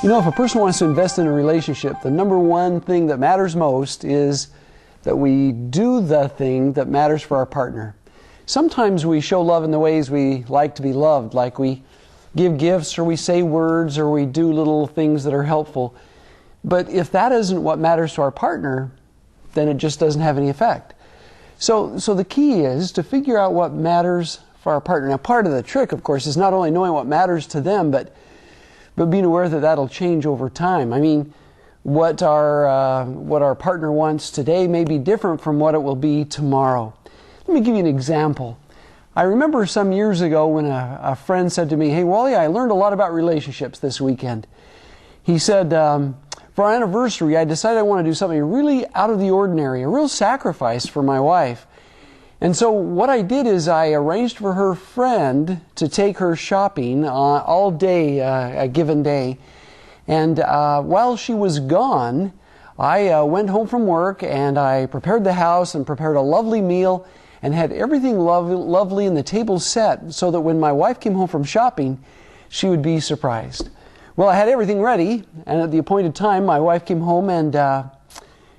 You know, if a person wants to invest in a relationship, the number one thing that matters most is that we do the thing that matters for our partner. Sometimes we show love in the ways we like to be loved, like we give gifts or we say words or we do little things that are helpful. But if that isn't what matters to our partner, then it just doesn't have any effect. So the key is to figure out what matters for our partner. Now, part of the trick, of course, is not only knowing what matters to them, but being aware that that'll change over time. I mean, what our partner wants today may be different from what it will be tomorrow. Let me give you an example. I remember some years ago when a friend said to me, "Hey, Wally, I learned a lot about relationships this weekend." He said, "For our anniversary, I decided I want to do something really out of the ordinary, a real sacrifice for my wife. And so what I did is I arranged for her friend to take her shopping all day, a given day. And while she was gone, I went home from work and I prepared the house and prepared a lovely meal and had everything lovely and the table set so that when my wife came home from shopping, she would be surprised." Well, I had everything ready, and at the appointed time, my wife came home and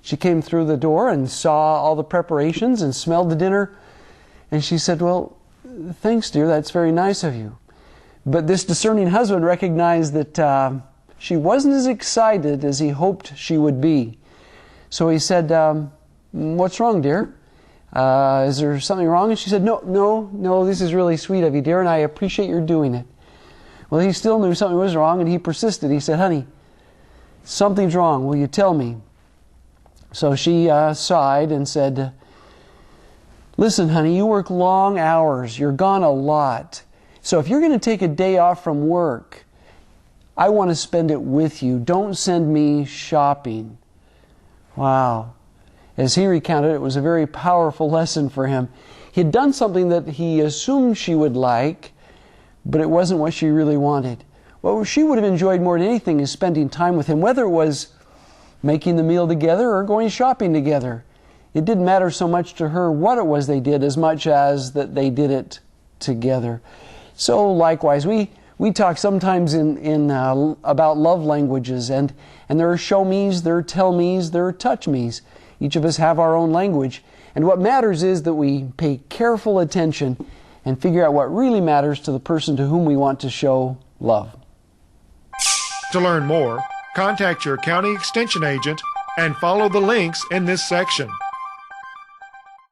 she came through the door and saw all the preparations and smelled the dinner. And she said, "Well, thanks, dear, that's very nice of you." But this discerning husband recognized that she wasn't as excited as he hoped she would be. So he said, "What's wrong, dear? Is there something wrong?" And she said, No, this is really sweet of you, dear, and I appreciate your doing it." Well, he still knew something was wrong, and he persisted. He said, "Honey, something's wrong. Will you tell me?" So she sighed and said, "Listen, honey, you work long hours. You're gone a lot. So if you're going to take a day off from work, I want to spend it with you. Don't send me shopping." Wow. As he recounted, it was a very powerful lesson for him. He had done something that he assumed she would like, but it wasn't what she really wanted. What she would have enjoyed more than anything is spending time with him, whether it was making the meal together or going shopping together. It didn't matter so much to her what it was they did as much as that they did it together. So likewise, we talk sometimes about love languages, and there are show me's, there are tell me's, there are touch me's. Each of us have our own language. And what matters is that we pay careful attention and figure out what really matters to the person to whom we want to show love. To learn more, contact your county extension agent and follow the links in this section.